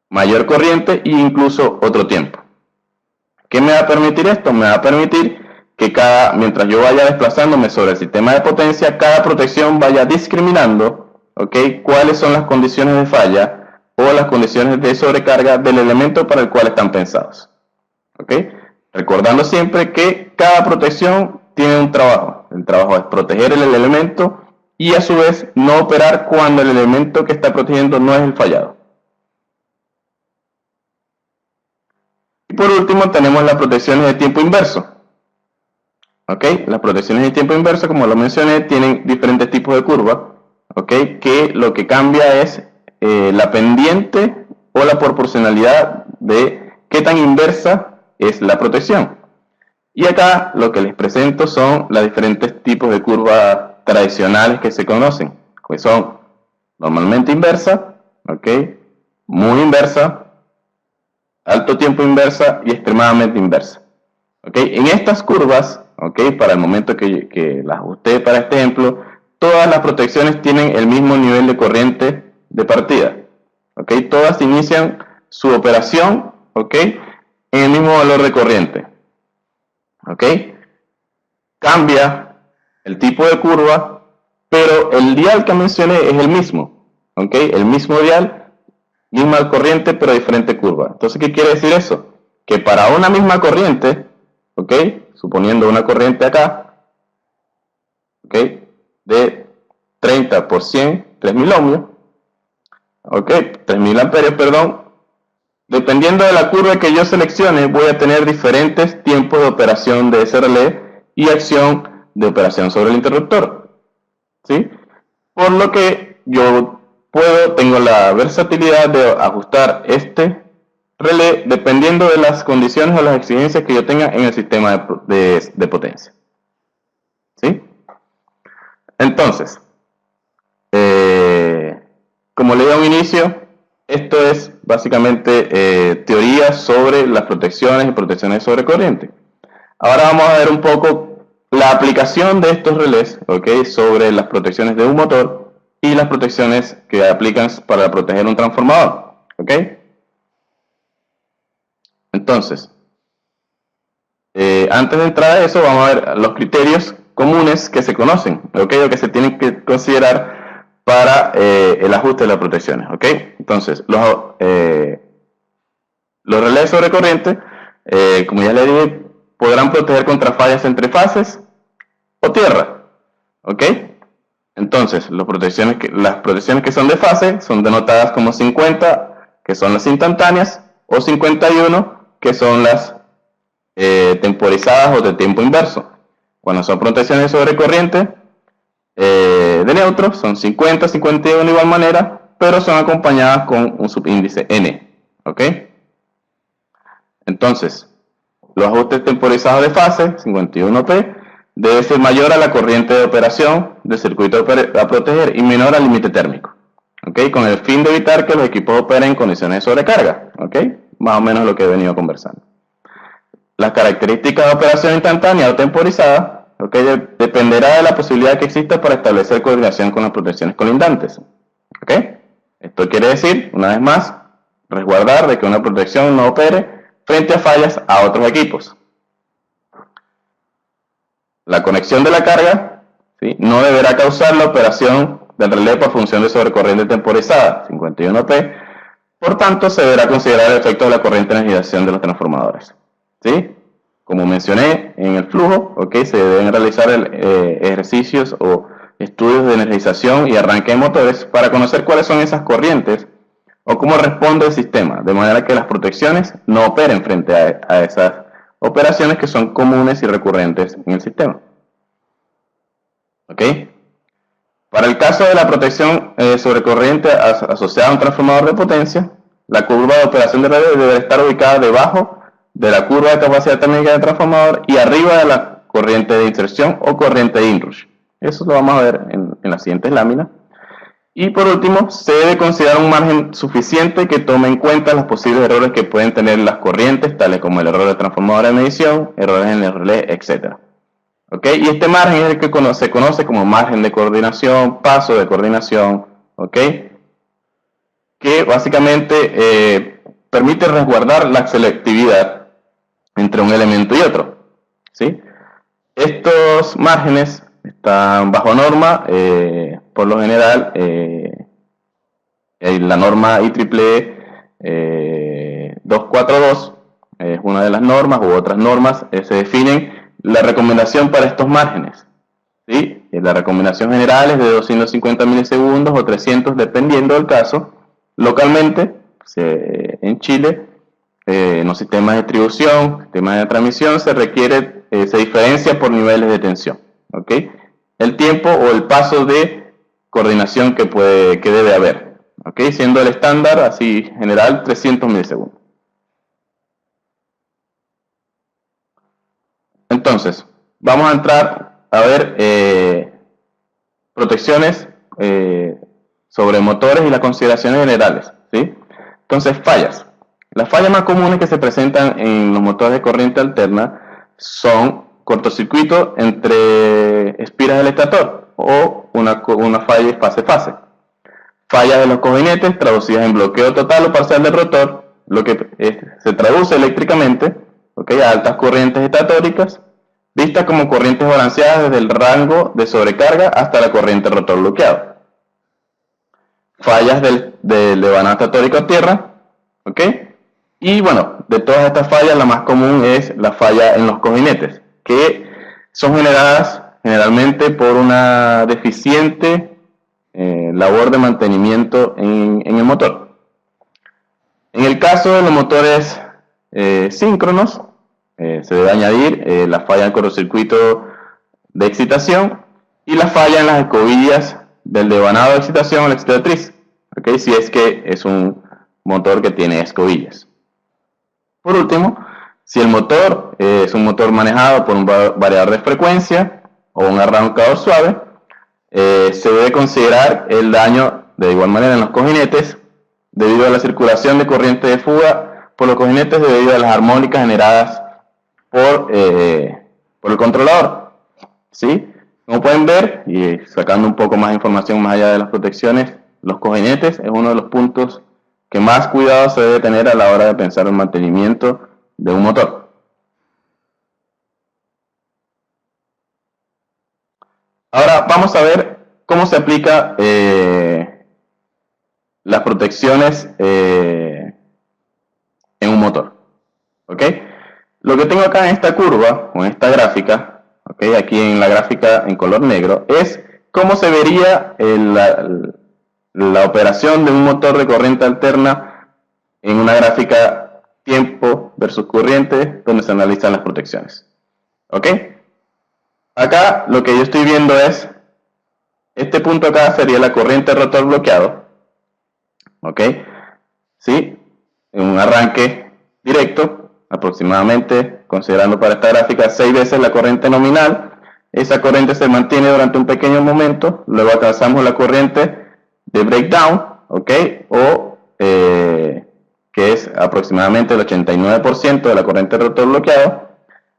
mayor corriente e incluso otro tiempo. ¿Qué me va a permitir esto? Me va a permitir que mientras yo vaya desplazándome sobre el sistema de potencia, cada protección vaya discriminando, ¿okay?, cuáles son las condiciones de falla o las condiciones de sobrecarga del elemento para el cual están pensados. ¿Okay? Recordando siempre que cada protección tiene un trabajo. El trabajo es proteger el elemento y a su vez no operar cuando el elemento que está protegiendo no es el fallado. Y por último tenemos las protecciones de tiempo inverso. ¿Okay? Las protecciones de tiempo inverso, como lo mencioné, tienen diferentes tipos de curvas, ¿okay?, que lo que cambia es la pendiente o la proporcionalidad de qué tan inversa es la protección. Y acá lo que les presento son los diferentes tipos de curvas tradicionales que se conocen, que son normalmente inversa, ¿okay?, muy inversa, alto tiempo inversa y extremadamente inversa. ¿Okay? En estas curvas, ¿okay?, para el momento que las ajusté para este ejemplo, todas las protecciones tienen el mismo nivel de corriente de partida. ¿Okay? Todas inician su operación, ¿okay?, en el mismo valor de corriente. ¿Ok? Cambia el tipo de curva, pero el dial que mencioné es el mismo. ¿Ok? El mismo dial, misma corriente, pero diferente curva. Entonces, ¿qué quiere decir eso? Que para una misma corriente, ¿ok?, suponiendo una corriente acá, ¿ok?, de 30 por 100, 3000 ohmios, ¿ok?, 3000 amperios, perdón. Dependiendo de la curva que yo seleccione, voy a tener diferentes tiempos de operación de ese relé y acción de operación sobre el interruptor, ¿sí? Por lo que yo tengo la versatilidad de ajustar este relé dependiendo de las condiciones o las exigencias que yo tenga en el sistema de potencia, ¿sí? Entonces, como leí a un inicio, esto es básicamente teoría sobre las protecciones y protecciones sobre corriente. Ahora vamos a ver un poco la aplicación de estos relés, ¿okay?, sobre las protecciones de un motor y las protecciones que aplican para proteger un transformador. ¿Okay? Entonces, antes de entrar a eso, vamos a ver los criterios comunes que se conocen, ¿okay?, o que se tienen que considerar para el ajuste de las protecciones. ¿Okay? Entonces, los relés sobre corriente, como ya le dije, podrán proteger contra fallas entre fases o tierra. ¿Ok? Entonces, las protecciones que son de fase son denotadas como 50, que son las instantáneas, o 51, que son las temporizadas o de tiempo inverso. Cuando son protecciones sobre corriente, de neutro, son 50, 51 de igual manera, pero son acompañadas con un subíndice n, ¿ok? Entonces, los ajustes temporizados de fase, 51P, debe ser mayor a la corriente de operación del circuito a proteger y menor al límite térmico, ¿ok? Con el fin de evitar que los equipos operen en condiciones de sobrecarga, ¿ok? Más o menos lo que he venido conversando. Las características de operación instantánea o temporizada, ¿ok? Dependerá de la posibilidad que exista para establecer coordinación con las protecciones colindantes, ¿ok? Esto quiere decir, una vez más, resguardar de que una protección no opere frente a fallas a otros equipos. La conexión de la carga, ¿sí?, no deberá causar la operación del relé por función de sobrecorriente temporizada, 51P, por tanto se deberá considerar el efecto de la corriente de energización de los transformadores, ¿sí? Como mencioné en el flujo, ¿okay?, se deben realizar ejercicios o estudios de energización y arranque de motores para conocer cuáles son esas corrientes o cómo responde el sistema, de manera que las protecciones no operen frente a esas operaciones que son comunes y recurrentes en el sistema. ¿Ok? Para el caso de la protección sobrecorriente asociada a un transformador de potencia, la curva de operación de relé debe estar ubicada debajo de la curva de capacidad térmica del transformador y arriba de la corriente de inserción o corriente de inrush. Eso lo vamos a ver en las siguientes láminas. Y por último, se debe considerar un margen suficiente que tome en cuenta los posibles errores que pueden tener las corrientes, tales como el error de transformador de medición, errores en el relé, etc. ¿Ok? Y este margen es el que se conoce como margen de coordinación, paso de coordinación, ¿ok?, que básicamente permite resguardar la selectividad entre un elemento y otro, ¿sí? Estos márgenes están bajo norma, por lo general, la norma IEEE 242 es una de las normas, u otras normas se definen la recomendación para estos márgenes, ¿sí? La recomendación general es de 250 milisegundos o 300 dependiendo del caso. Localmente, en Chile, en los sistemas de distribución, sistemas de transmisión, se diferencia por niveles de tensión, ¿ok? El tiempo o el paso de coordinación que debe haber, ¿ok? Siendo el estándar, así general, 300 milisegundos. Entonces, vamos a entrar a ver protecciones sobre motores y las consideraciones generales, ¿sí? Entonces, fallas. Las fallas más comunes que se presentan en los motores de corriente alterna son cortocircuito entre espiras del estator o una falla fase-fase. Fallas de los cojinetes traducidas en bloqueo total o parcial del rotor, lo que se traduce eléctricamente, ¿okay?, a altas corrientes estatóricas, vistas como corrientes balanceadas desde el rango de sobrecarga hasta la corriente rotor bloqueado. Fallas del devanado estatórico a tierra, ¿ok? Y bueno, de todas estas fallas, la más común es la falla en los cojinetes, que son generadas generalmente por una deficiente labor de mantenimiento en el motor. En el caso de los motores síncronos, se debe añadir la falla en el cortocircuito de excitación y la falla en las escobillas del devanado de excitación o la excitatriz, ¿okay?, si es que es un motor que tiene escobillas. Por último, si el motor es un motor manejado por un variador de frecuencia o un arrancador suave, se debe considerar el daño de igual manera en los cojinetes debido a la circulación de corriente de fuga por los cojinetes debido a las armónicas generadas por el controlador, ¿sí? Como pueden ver, y sacando un poco más de información más allá de las protecciones, los cojinetes es uno de los puntos que más cuidado se debe tener a la hora de pensar en el mantenimiento de un motor. Ahora vamos a ver cómo se aplica las protecciones en un motor, ¿ok? Lo que tengo acá en esta curva, o en esta gráfica, ¿okay?, aquí en la gráfica en color negro, es cómo se vería la operación de un motor de corriente alterna en una gráfica tiempo versus corriente, donde se analizan las protecciones. ¿Ok? Acá lo que yo estoy viendo es Este punto acá sería la corriente rotor bloqueado, ¿ok? ¿Sí? En un arranque directo, aproximadamente, considerando para esta gráfica, 6 veces la corriente nominal. Esa corriente se mantiene durante un pequeño momento, luego alcanzamos la corriente de breakdown, ¿ok? O que es aproximadamente el 89% de la corriente rotor bloqueado,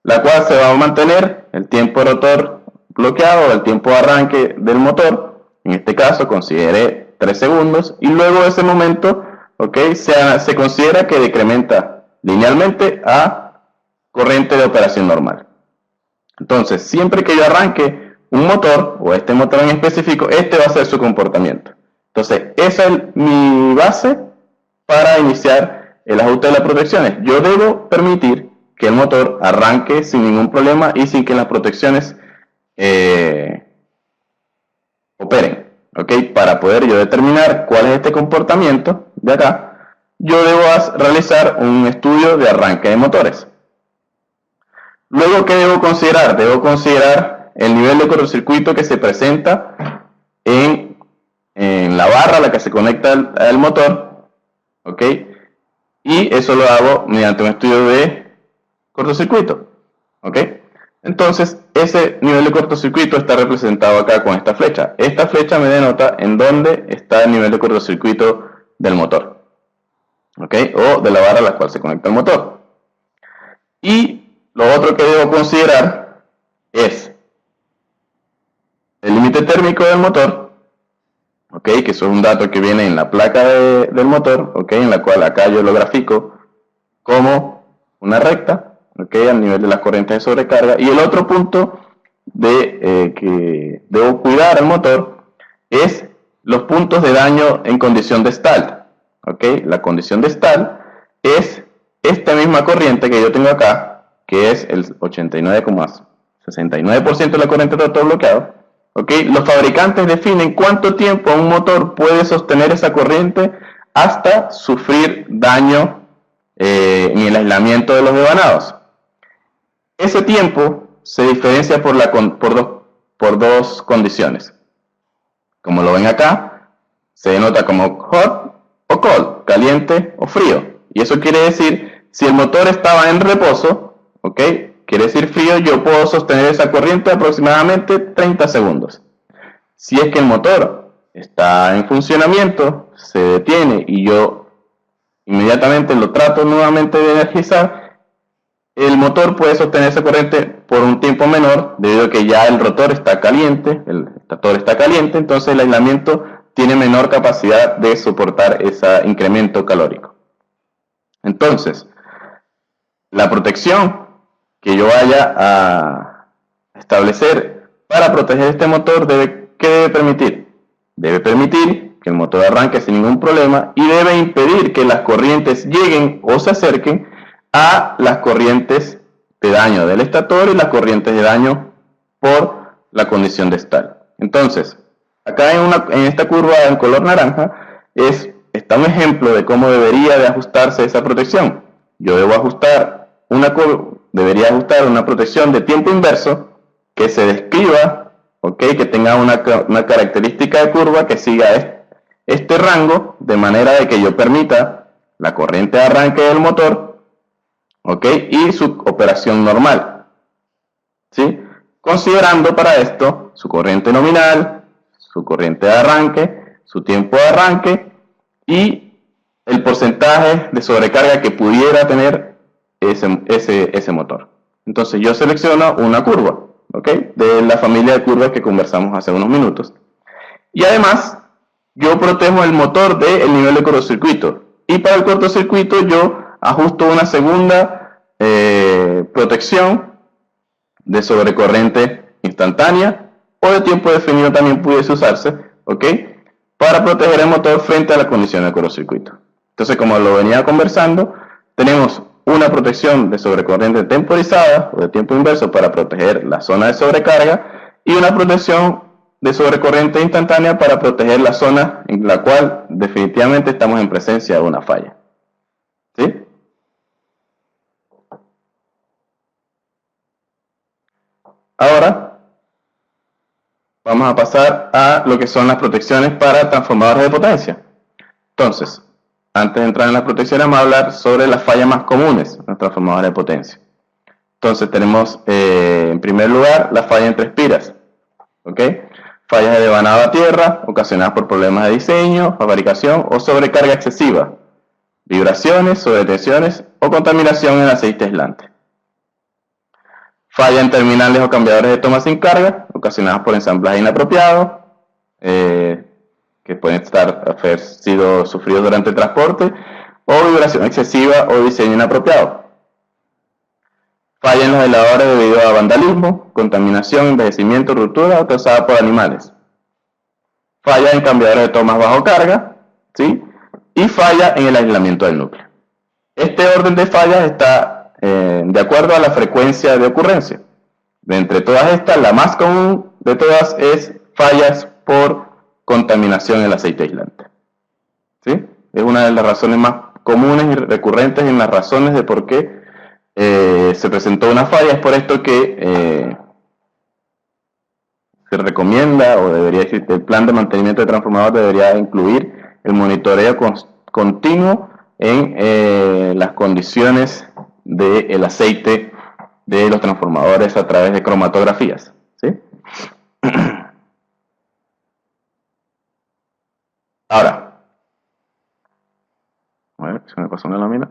la cual se va a mantener el tiempo rotor bloqueado, el tiempo de arranque del motor, en este caso consideré 3 segundos, y luego de ese momento, ¿ok? Se considera que decrementa linealmente a corriente de operación normal. Entonces, siempre que yo arranque un motor, o este motor en específico, este va a ser su comportamiento. Entonces, esa es mi base para iniciar el ajuste de las protecciones. Yo debo permitir que el motor arranque sin ningún problema y sin que las protecciones operen. ¿Ok? Para poder yo determinar cuál es este comportamiento de acá, yo debo realizar un estudio de arranque de motores. Luego, ¿qué debo considerar? Debo considerar el nivel de cortocircuito que se presenta en la barra a la que se conecta al motor, ¿ok? Y eso lo hago mediante un estudio de cortocircuito, ¿ok? Entonces, ese nivel de cortocircuito está representado acá con esta flecha. Esta flecha me denota en dónde está el nivel de cortocircuito del motor, ¿ok? O de la barra a la cual se conecta el motor. Y lo otro que debo considerar es el límite térmico del motor, ¿ok? Que eso es un dato que viene en la placa del motor, ¿ok? En la cual acá yo lo grafico como una recta, ¿ok? Al nivel de las corrientes de sobrecarga. Y el otro punto que debo cuidar al motor es los puntos de daño en condición de stall, ¿ok? La condición de stall es esta misma corriente que yo tengo acá, que es el 89,69% de la corriente rotor bloqueado, ¿ok? Los fabricantes definen cuánto tiempo un motor puede sostener esa corriente hasta sufrir daño en el aislamiento de los devanados. Ese tiempo se diferencia por dos condiciones. Como lo ven acá, se denota como hot o cold, caliente o frío. Y eso quiere decir, si el motor estaba en reposo, ¿ok? Quiere decir frío, yo puedo sostener esa corriente aproximadamente 30 segundos. Si es que el motor está en funcionamiento, se detiene y yo inmediatamente lo trato nuevamente de energizar, el motor puede sostener esa corriente por un tiempo menor, debido a que ya el rotor está caliente, el estator está caliente, entonces el aislamiento tiene menor capacidad de soportar ese incremento calórico. Entonces, la protección que yo vaya a establecer para proteger este motor, ¿qué debe permitir? Debe permitir que el motor arranque sin ningún problema y debe impedir que las corrientes lleguen o se acerquen a las corrientes de daño del estator y las corrientes de daño por la condición de stall. Entonces, acá en esta curva en color naranja está un ejemplo de cómo debería de ajustarse esa protección. Yo debería ajustar una protección de tiempo inverso que se describa, ¿okay? Que tenga una característica de curva que siga este rango, de manera de que yo permita la corriente de arranque del motor, ¿okay? Y su operación normal, ¿sí? Considerando para esto su corriente nominal, su corriente de arranque, su tiempo de arranque y el porcentaje de sobrecarga que pudiera tener ese motor. Entonces yo selecciono una curva, ¿ok? De la familia de curvas que conversamos hace unos minutos. Y además, yo protejo el motor del nivel de cortocircuito. Y para el cortocircuito yo ajusto una segunda protección de sobrecorriente instantánea o de tiempo definido también pudiese usarse, ¿ok? Para proteger el motor frente a la condición de cortocircuito. Entonces, como lo venía conversando, tenemos una protección de sobrecorriente temporizada o de tiempo inverso para proteger la zona de sobrecarga y una protección de sobrecorriente instantánea para proteger la zona en la cual definitivamente estamos en presencia de una falla. ¿Sí? Ahora vamos a pasar a lo que son las protecciones para transformadores de potencia. Entonces, antes de entrar en las protecciones, vamos a hablar sobre las fallas más comunes en los transformadores de potencia. Entonces, tenemos en primer lugar la falla entre espiras. ¿Ok? Fallas de devanado a tierra, ocasionadas por problemas de diseño, fabricación o sobrecarga excesiva, vibraciones, sobretensiones o contaminación en aceite aislante. Falla en terminales o cambiadores de toma sin carga, ocasionadas por ensamblaje inapropiado, que pueden haber sido sufridos durante el transporte, o vibración excesiva o diseño inapropiado. Falla en los heladores debido a vandalismo, contaminación, envejecimiento, ruptura causada por animales. Falla en cambiadores de tomas bajo carga, ¿sí? Y falla en el aislamiento del núcleo. Este orden de fallas está de acuerdo a la frecuencia de ocurrencia. De entre todas estas, la más común de todas es fallas por contaminación en el aceite aislante. ¿Sí? Es una de las razones más comunes y recurrentes en las razones de por qué se presentó una falla. Es por esto que se recomienda, o debería decir, el plan de mantenimiento de transformador debería incluir el monitoreo continuo en las condiciones del aceite de los transformadores a través de cromatografías. ¿Sí? Ahora, a ver, se me pasó una lámina.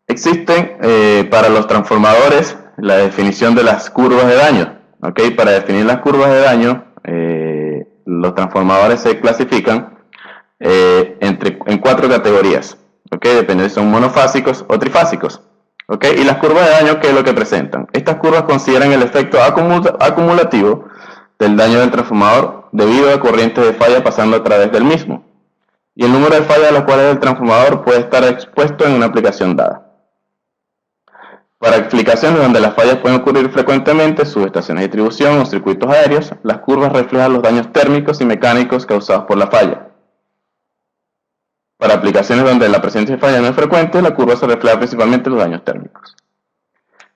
Existen para los transformadores la definición de las curvas de daño. ¿Okay? Para definir las curvas de daño, los transformadores se clasifican en 4 categorías. ¿Okay? Dependiendo si son monofásicos o trifásicos. ¿Okay? Y las curvas de daño, ¿qué es lo que presentan? Estas curvas consideran el efecto acumulativo del daño del transformador debido a corrientes de falla pasando a través del mismo, y el número de fallas a las cuales el transformador puede estar expuesto en una aplicación dada. Para aplicaciones donde las fallas pueden ocurrir frecuentemente, subestaciones de distribución o circuitos aéreos, las curvas reflejan los daños térmicos y mecánicos causados por la falla. Para aplicaciones donde la presencia de falla no es frecuente, la curva se refleja principalmente en los daños térmicos.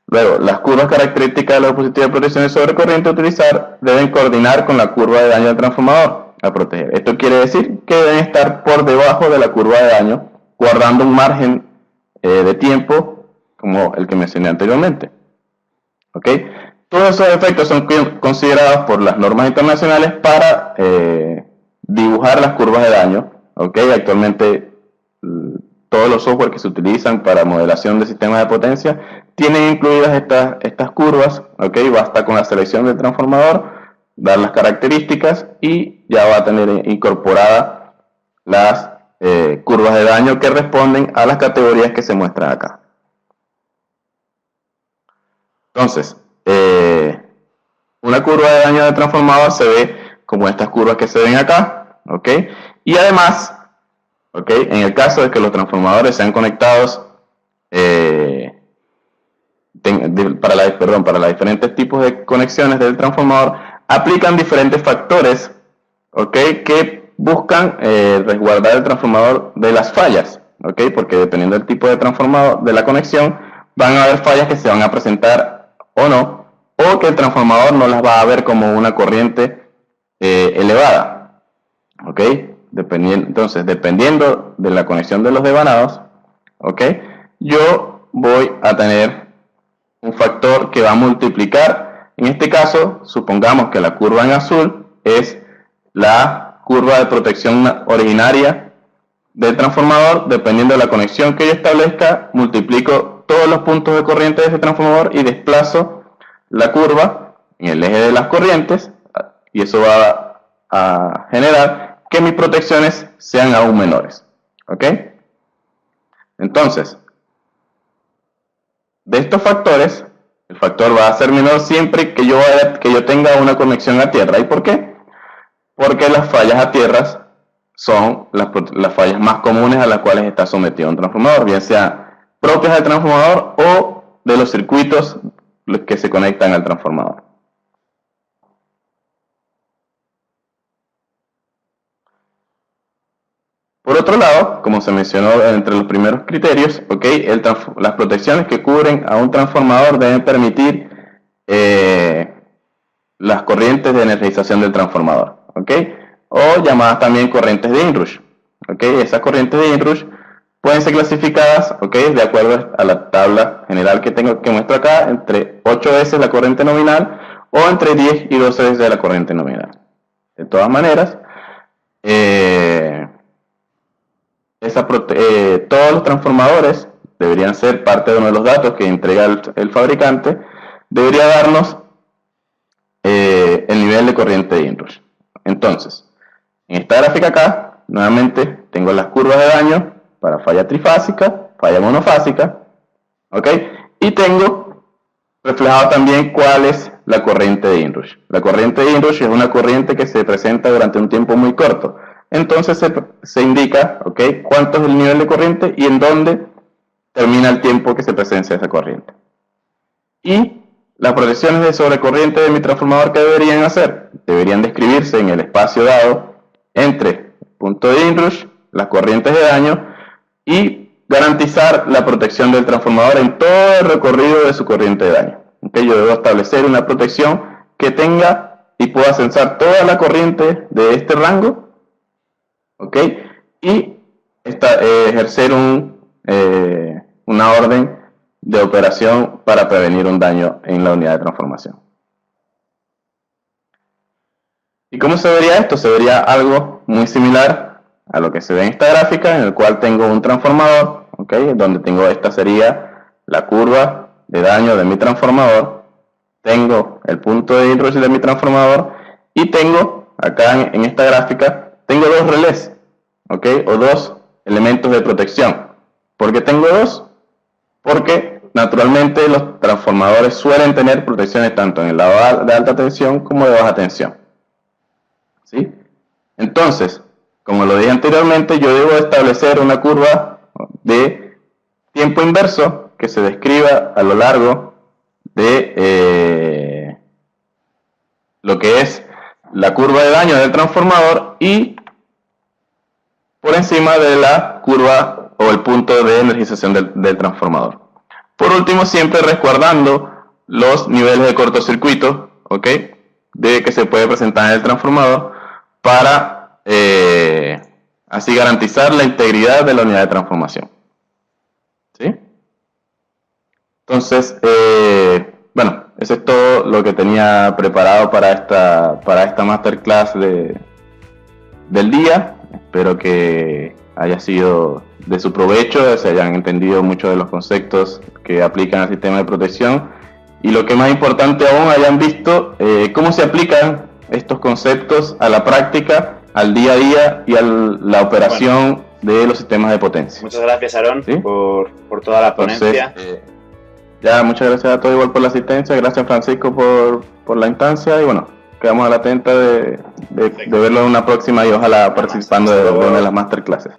Luego, las curvas características de los dispositivos de protección sobre corriente a utilizar deben coordinar con la curva de daño del transformador a proteger. Esto quiere decir que deben estar por debajo de la curva de daño, guardando un margen de tiempo como el que mencioné anteriormente. ¿Okay? Todos esos efectos son considerados por las normas internacionales para dibujar las curvas de daño. ¿Okay? Actualmente todos los software que se utilizan para modelación de sistemas de potencia tienen incluidas estas curvas. ¿Okay? Basta con la selección del transformador, dar las características y ya va a tener incorporadas las curvas de daño que responden a las categorías que se muestran acá. Entonces, una curva de daño de transformador se ve como estas curvas que se ven acá, ¿ok? Y además, ¿ok? En el caso de que los transformadores sean conectados para los diferentes tipos de conexiones del transformador, aplican diferentes factores, ¿ok? Que buscan resguardar el transformador de las fallas, ¿ok? Porque dependiendo del tipo de transformador, de la conexión, van a haber fallas que se van a presentar o no, o que el transformador no las va a ver como una corriente elevada, ¿ok? Entonces, dependiendo de la conexión de los devanados, ¿ok? Yo voy a tener un factor que va a multiplicar. En este caso, supongamos que la curva en azul es la curva de protección originaria del transformador. Dependiendo de la conexión que yo establezca, multiplico todos los puntos de corriente de ese transformador y desplazo la curva en el eje de las corrientes, y eso va a generar que mis protecciones sean aún menores. ¿Ok? Entonces, de estos factores, el factor va a ser menor siempre que yo tenga una conexión a tierra. ¿Y por qué? Porque las fallas a tierras son las fallas más comunes a las cuales está sometido un transformador, bien sea propias del transformador o de los circuitos que se conectan al transformador. Por otro lado, como se mencionó entre los primeros criterios, ¿okay? Las protecciones que cubren a un transformador deben permitir las corrientes de energización del transformador, ¿ok? O llamadas también corrientes de inrush, ¿ok? Esas corrientes de inrush pueden ser clasificadas, ¿ok? De acuerdo a la tabla general que muestro acá, entre 8 veces la corriente nominal o entre 10 y 12 veces la corriente nominal. De todas maneras, todos los transformadores deberían ser parte de uno de los datos que entrega el fabricante, debería darnos el nivel de corriente de inrush. Entonces, en esta gráfica acá, nuevamente tengo las curvas de daño para falla trifásica, falla monofásica, ¿ok? Y tengo reflejado también cuál es la corriente de inrush. La corriente de inrush es una corriente que se presenta durante un tiempo muy corto. Entonces se indica, ¿ok?, cuánto es el nivel de corriente y en dónde termina el tiempo que se presencia esa corriente. Y las protecciones de sobrecorriente de mi transformador, ¿qué deberían hacer? Deberían describirse en el espacio dado entre el punto de inrush, las corrientes de daño y garantizar la protección del transformador en todo el recorrido de su corriente de daño. ¿Okay? Yo debo establecer una protección que tenga y pueda censar toda la corriente de este rango, ¿ok? Y ejercer una orden de operación para prevenir un daño en la unidad de transformación. ¿Y cómo se vería esto? Se vería algo muy similar a lo que se ve en esta gráfica, en el cual tengo un transformador, ¿okay?, donde tengo esta sería la curva de daño de mi transformador, tengo el punto de inrush de mi transformador y tengo acá en esta gráfica, tengo dos relés, ¿okay?, o dos elementos de protección. ¿Por qué tengo dos? Porque naturalmente los transformadores suelen tener protecciones tanto en el lado de alta tensión como de baja tensión, ¿sí? Entonces, como lo dije anteriormente, yo debo establecer una curva de tiempo inverso que se describa a lo largo de lo que es la curva de daño del transformador y por encima de la curva o el punto de energización del transformador. Por último, siempre resguardando los niveles de cortocircuito, ¿ok?, de que se puede presentar en el transformador para así garantizar la integridad de la unidad de transformación, ¿sí? Entonces, bueno, eso es todo lo que tenía preparado para esta masterclass del día. Espero que haya sido de su provecho, se hayan entendido muchos de los conceptos que aplican al sistema de protección y lo que más importante aún, hayan visto cómo se aplican estos conceptos a la práctica, al día a día y a la operación de los sistemas de potencia. Muchas gracias, Aarón, ¿sí?, por toda la ponencia. Entonces, muchas gracias a todos igual por la asistencia, gracias Francisco por la instancia y bueno, quedamos a la atenta de verlo en una próxima y ojalá participando de una de las masterclasses.